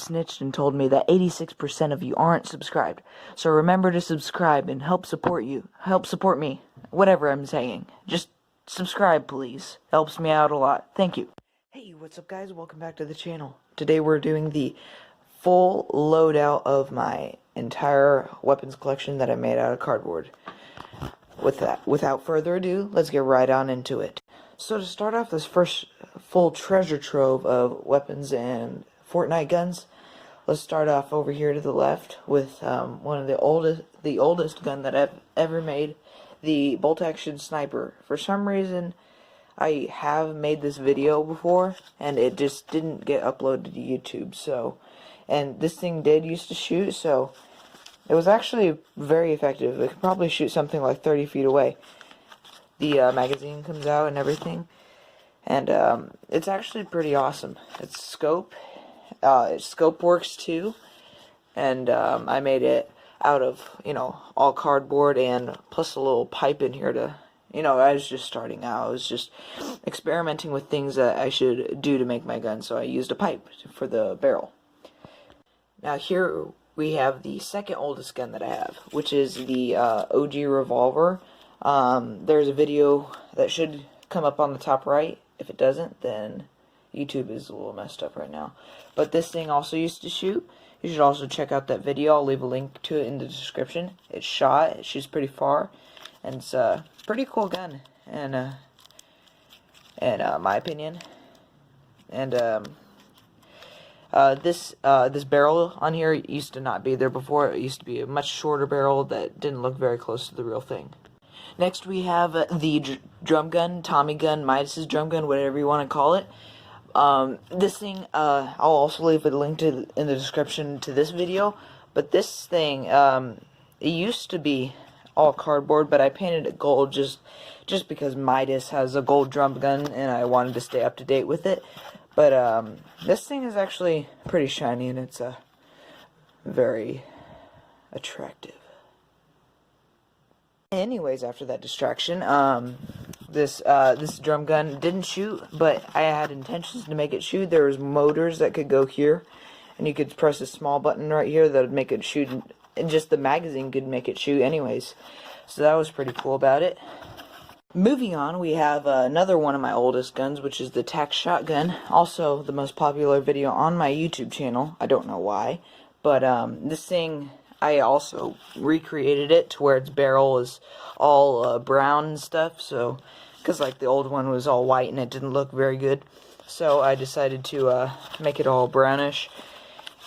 snitched and told me that 86% of you aren't subscribed. So remember to subscribe and help support you. Help support me. Whatever I'm saying. Just subscribe, please. Helps me out a lot. Thank you. Hey, what's up, guys? Welcome back to the channel. Today we're doing the full loadout of my entire weapons collection that I made out of cardboard. Without further ado, let's get right on into it. So to start off this first full treasure trove of weapons and Fortnite guns, let's start off over here to the left with one of the oldest gun that I've ever made, the bolt action sniper. For some reason, I have made this video before and it just didn't get uploaded to YouTube. So, and this thing did used to shoot, so it was actually very effective. It could probably shoot something like 30 feet away. The magazine comes out and everything, and it's actually pretty awesome. It's scope. Scope works too, and I made it out of, all cardboard and plus a little pipe in here to, I was just starting out. I was just experimenting with things that I should do to make my gun, so I used a pipe for the barrel. Now here we have the second oldest gun that I have, which is the OG revolver. There's a video that should come up on the top right. If it doesn't, then YouTube is a little messed up right now. But this thing also used to shoot. You should also check out that video. I'll leave a link to it in the description. It shoots pretty far, and it's a pretty cool gun, and in my opinion. And this barrel on here used to not be there before. It used to be a much shorter barrel that didn't look very close to the real thing. Next we have the drum gun, Tommy gun, Midas's drum gun, whatever you want to call it. This thing, I'll also leave a link in the description to this video. But this thing, it used to be all cardboard, but I painted it gold just because Midas has a gold drum gun and I wanted to stay up to date with it. But this thing is actually pretty shiny and it's very attractive. Anyways, after that distraction, this drum gun didn't shoot, but I had intentions to make it shoot. There was motors that could go here, and you could press a small button right here that would make it shoot, and just the magazine could make it shoot anyways. So that was pretty cool about it. Moving on, we have another one of my oldest guns, which is the TAC shotgun. Also, the most popular video on my YouTube channel. I don't know why, but this thing, I also recreated it to where its barrel is all brown and stuff, so, because like the old one was all white and it didn't look very good, so I decided to make it all brownish,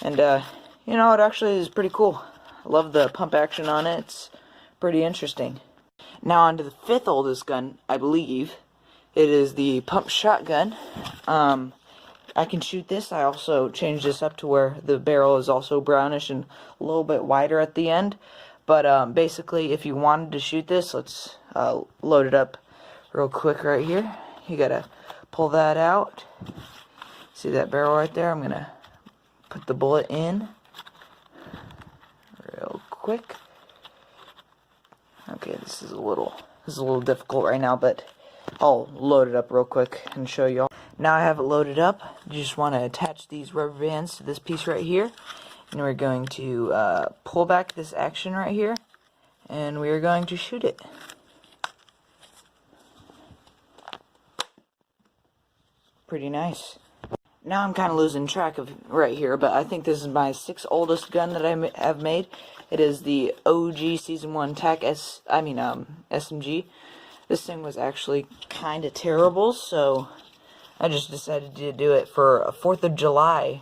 and it actually is pretty cool. I love the pump action on it. It's pretty interesting. Now on to the fifth oldest gun, I believe. It is the pump shotgun. I can shoot this. I also changed this up to where the barrel is also brownish and a little bit wider at the end. But basically, if you wanted to shoot this, let's load it up real quick right here. You gotta pull that out. See that barrel right there? I'm gonna put the bullet in real quick. Okay, this is a little difficult right now, but I'll load it up real quick and show y'all. Now I have it loaded up. You just want to attach these rubber bands to this piece right here, and we're going to pull back this action right here, and we're going to shoot it. Pretty nice. Now I'm kind of losing track of right here, but I think this is my sixth oldest gun that I have made. It is the OG Season 1 TAC SMG. This thing was actually kind of terrible, so I just decided to do it for 4th of July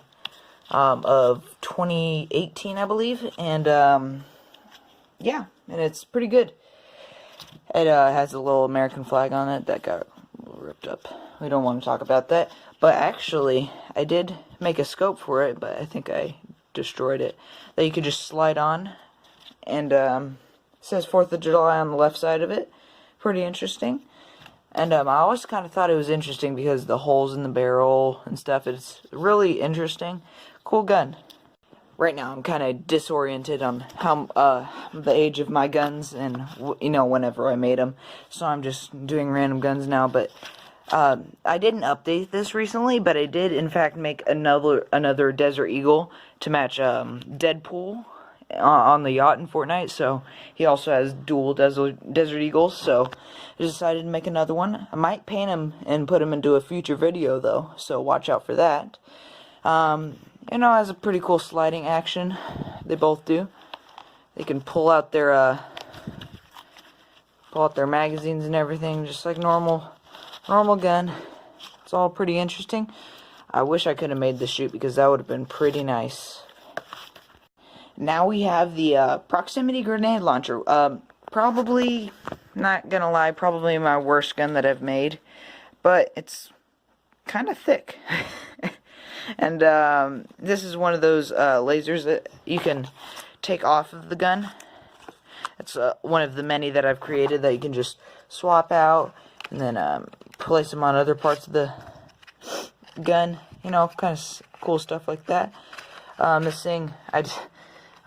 of 2018, I believe, and yeah, and it's pretty good. It has a little American flag on it that got a little ripped up. We don't want to talk about that, but actually, I did make a scope for it, but I think I destroyed it, that you could just slide on, and it says 4th of July on the left side of it. Pretty interesting. And I always kind of thought it was interesting because the holes in the barrel and stuff. It's really interesting. Cool gun. Right now I'm kind of disoriented on how the age of my guns and whenever I made them. So I'm just doing random guns now. But I didn't update this recently, but I did in fact make another Desert Eagle to match Deadpool on the yacht in Fortnite. So he also has dual Desert Eagles. So I decided to make another one. I might paint him and put him into a future video though, so watch out for that. You know, has a pretty cool sliding action. They both do. They can pull out their magazines and everything, just like normal gun. It's all pretty interesting. I wish I could have made the chute because that would have been pretty nice. Now we have the proximity grenade launcher. Probably, not gonna lie, probably my worst gun that I've made, but it's kind of thick. And this is one of those lasers that you can take off of the gun. It's one of the many that I've created that you can just swap out and then place them on other parts of the gun. You know, kind of cool stuff like that. This thing,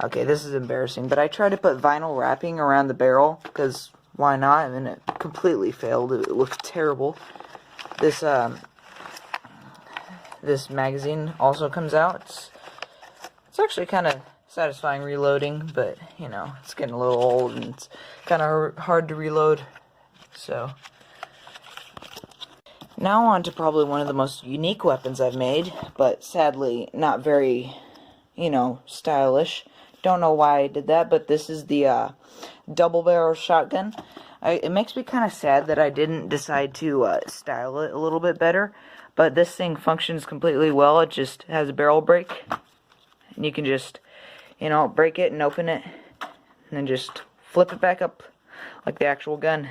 okay, this is embarrassing, but I tried to put vinyl wrapping around the barrel because why not? And it completely failed. It looked terrible. This magazine also comes out. It's actually kind of satisfying reloading, but you know, it's getting a little old and it's kind of hard to reload. So now on to probably one of the most unique weapons I've made, but sadly not very, you know, stylish. Don't know why I did that, but this is the double barrel shotgun. It makes me kind of sad that I didn't decide to style it a little bit better, but this thing functions completely well. It just has a barrel break, and you can just, you know, break it and open it, and then just flip it back up like the actual gun.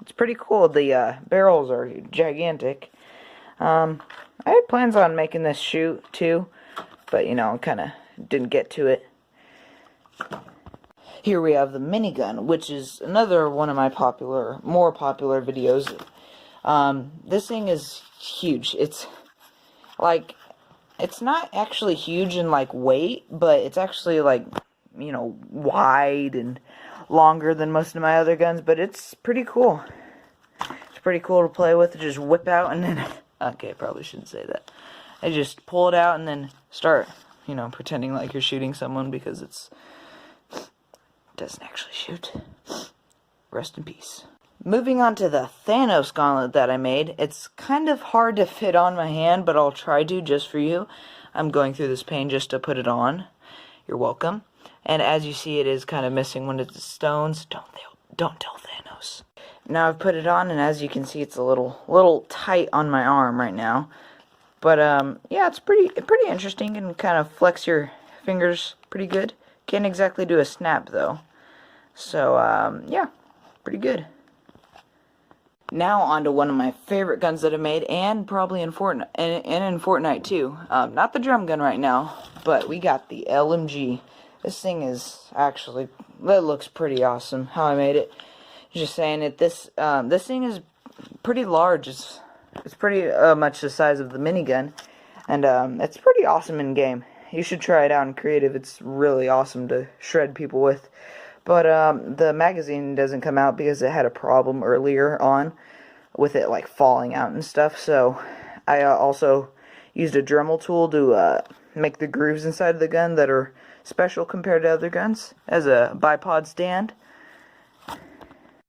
It's pretty cool. The barrels are gigantic. I had plans on making this chute too, but you know, kind of didn't get to it. Here we have the minigun, which is another one of my more popular videos. This thing is huge. It's like, it's not actually huge in like weight, but it's actually like, you know, wide and longer than most of my other guns, but it's pretty cool. It's pretty cool to play with. Just whip out and then, okay, probably shouldn't say that. I just pull it out and then start, you know, pretending like you're shooting someone because it doesn't actually shoot. Rest in peace. Moving on to the Thanos gauntlet that I made. It's kind of hard to fit on my hand, but I'll try to just for you. I'm going through this pain just to put it on. You're welcome. And as you see, it is kind of missing one of the stones. Don't tell Thanos. Now I've put it on, and as you can see, it's a little tight on my arm right now. But yeah, it's pretty interesting and kind of flex your fingers pretty good. Can't exactly do a snap though. So yeah, pretty good. Now on to one of my favorite guns that I made, and probably in Fortnite, and in Fortnite too. Not the drum gun right now, but we got the LMG. This thing is actually, that looks pretty awesome. How I made it. Just saying it. This thing is pretty large. It's pretty much the size of the minigun, and it's pretty awesome in game. You should try it out in creative. It's really awesome to shred people with. But the magazine doesn't come out because it had a problem earlier on with it like falling out and stuff. So I also used a Dremel tool to make the grooves inside of the gun that are special compared to other guns as a bipod stand.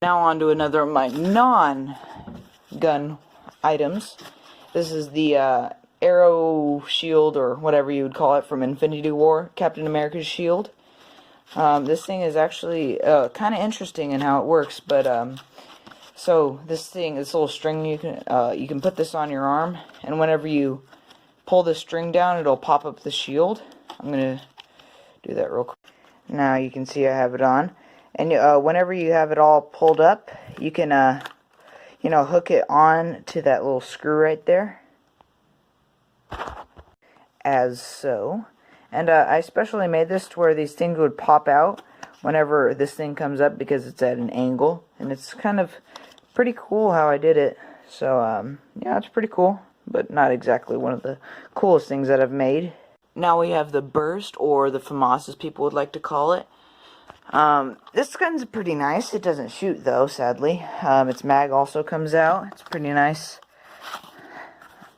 Now on to another of my non-gun items. This is the Arrow Shield, or whatever you would call it, from Infinity War, Captain America's shield. This thing is actually kind of interesting in how it works, but so this little string, you can put this on your arm, and whenever you pull the string down, it'll pop up the shield. I'm gonna do that real quick. Now you can see I have it on, and whenever you have it all pulled up, you can you know, hook it on to that little screw right there, as so. And I specially made this to where these things would pop out whenever this thing comes up because it's at an angle. And it's kind of pretty cool how I did it. So, yeah, it's pretty cool. But not exactly one of the coolest things that I've made. Now we have the Burst, or the FAMAS as people would like to call it. This gun's pretty nice. It doesn't shoot though, sadly. Its mag also comes out. It's pretty nice.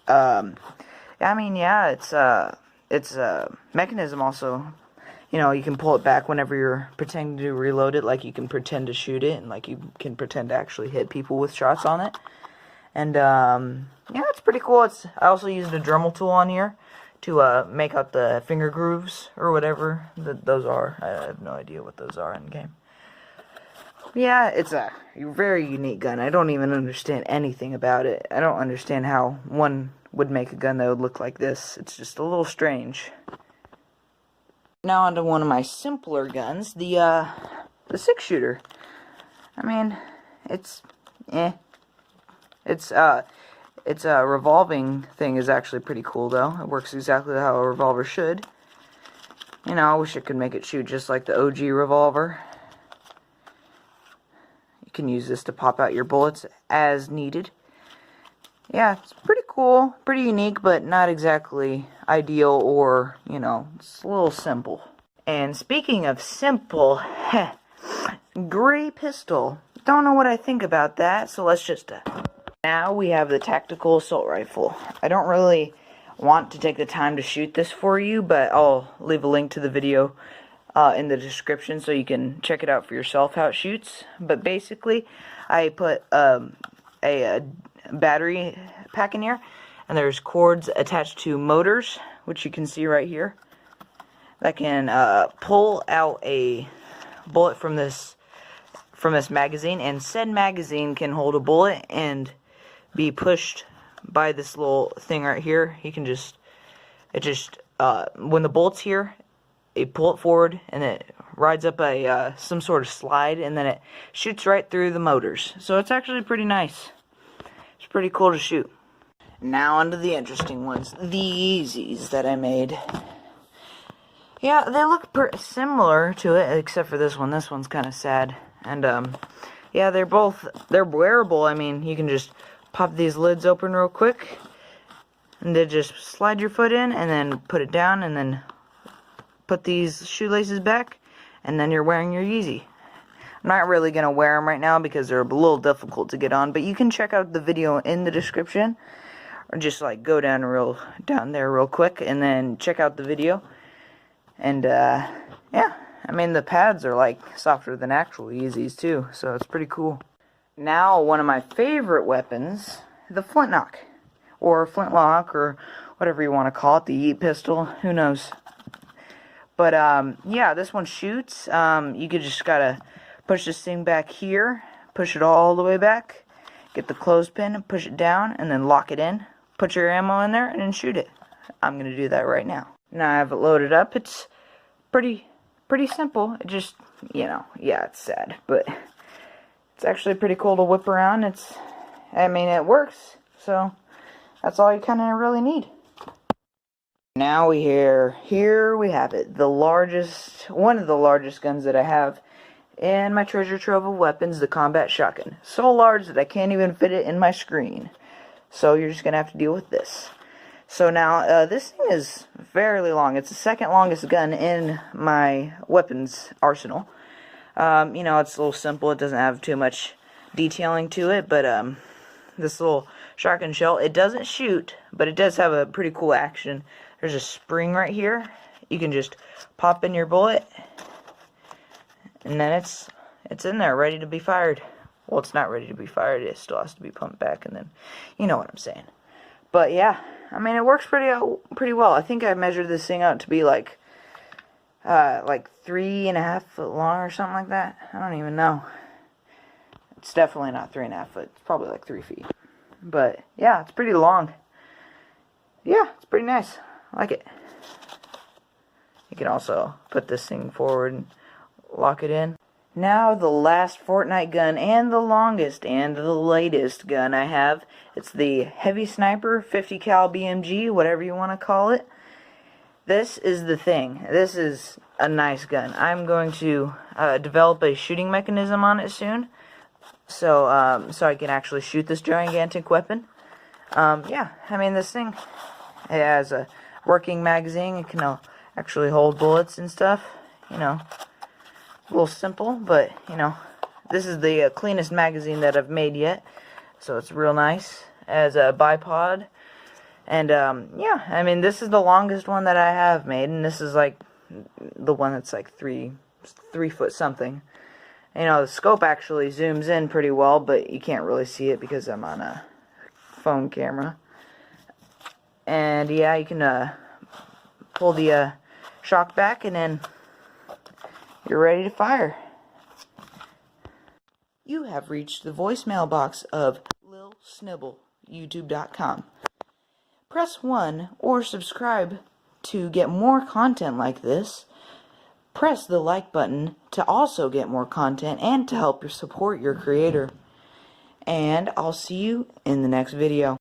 I mean, yeah, it's a mechanism also. You know, you can pull it back whenever you're pretending to reload it, like you can pretend to shoot it, and like you can pretend to actually hit people with shots on it. And, yeah, it's pretty cool. I also used a Dremel tool on here to, make out the finger grooves, or whatever those are. I have no idea what those are in game. Yeah, it's a very unique gun. I don't even understand anything about it. I don't understand how one would make a gun that would look like this. It's just a little strange. Now onto one of my simpler guns, the 6-shooter. I mean, it's a revolving thing is actually pretty cool, though. It works exactly how a revolver should. You know, I wish it could make it shoot just like the OG revolver. You can use this to pop out your bullets as needed. Yeah, it's pretty cool, pretty unique, but not exactly ideal or, you know, it's a little simple. And speaking of simple, gray pistol. Don't know what I think about that, so let's just... Now we have the tactical assault rifle. I don't really want to take the time to shoot this for you, but I'll leave a link to the video in the description so you can check it out for yourself how it shoots. But basically, I put a battery pack in here, and there's cords attached to motors, which you can see right here, that can pull out a bullet from this magazine, and said magazine can hold a bullet and be pushed by this little thing right here. You can just when the bullet's here, you pull it forward and it rides up some sort of slide, and then it shoots right through the motors. So it's actually pretty nice. It's pretty cool to shoot. Now onto the interesting ones, the Yeezys that I made. Yeah, they look similar to it, except for this one. This one's kind of sad. And yeah, they're wearable. I mean, you can just pop these lids open real quick, and then just slide your foot in, and then put it down, and then put these shoelaces back, and then you're wearing your Yeezy. I'm not really going to wear them right now because they're a little difficult to get on, but you can check out the video in the description, or just like go down there real quick, and then check out the video. And yeah, I mean the pads are like softer than actual Yeezys too, so it's pretty cool. Now one of my favorite weapons, the flintlock, or flintlock, or whatever you want to call it, the Yeet pistol, who knows. But yeah, this one shoots. You just gotta push this thing back here, push it all the way back, get the clothespin, push it down, and then lock it in. Put your ammo in there, and then shoot it. I'm gonna do that right now. Now I have it loaded up. It's pretty simple. It just, you know, yeah, it's sad, but it's actually pretty cool to whip around. I mean, it works, so that's all you kind of really need. Now here we have it, one of the largest guns that I have in my treasure trove of weapons, the combat shotgun. So large that I can't even fit it in my screen. So you're just gonna have to deal with this. So now, this thing is fairly long. It's the second longest gun in my weapons arsenal. You know, it's a little simple. It doesn't have too much detailing to it, but this little shotgun shell, it doesn't shoot, but it does have a pretty cool action. There's a spring right here. You can just pop in your bullet, and then it's in there, ready to be fired. Well, it's not ready to be fired. It still has to be pumped back, and then, you know what I'm saying. But yeah, I mean, it works pretty well. I think I measured this thing out to be like 3.5 foot long or something like that. I don't even know. It's definitely not 3.5 foot. It's probably like 3 feet. But yeah, it's pretty long. Yeah, it's pretty nice. I like it. You can also put this thing forward and lock it in. Now the last Fortnite gun, and the longest and the latest gun I have. It's the Heavy Sniper 50 cal BMG, whatever you want to call it. This is the thing. This is a nice gun. I'm going to develop a shooting mechanism on it soon, so I can actually shoot this gigantic weapon. Yeah, I mean, this thing, it has a working magazine. It can actually hold bullets and stuff, you know. A little simple, but, you know, this is the cleanest magazine that I've made yet, so it's real nice. as a bipod. And yeah, I mean, this is the longest one that I have made, and this is like the one that's like 3 foot something. You know, the scope actually zooms in pretty well, but you can't really see it because I'm on a phone camera. And yeah, you can pull the shock back, and then you're ready to fire. You have reached the voicemail box of Lil Snibble, YouTube.com. Press 1 or subscribe to get more content like this. Press the like button to also get more content and to help support your creator. And I'll see you in the next video.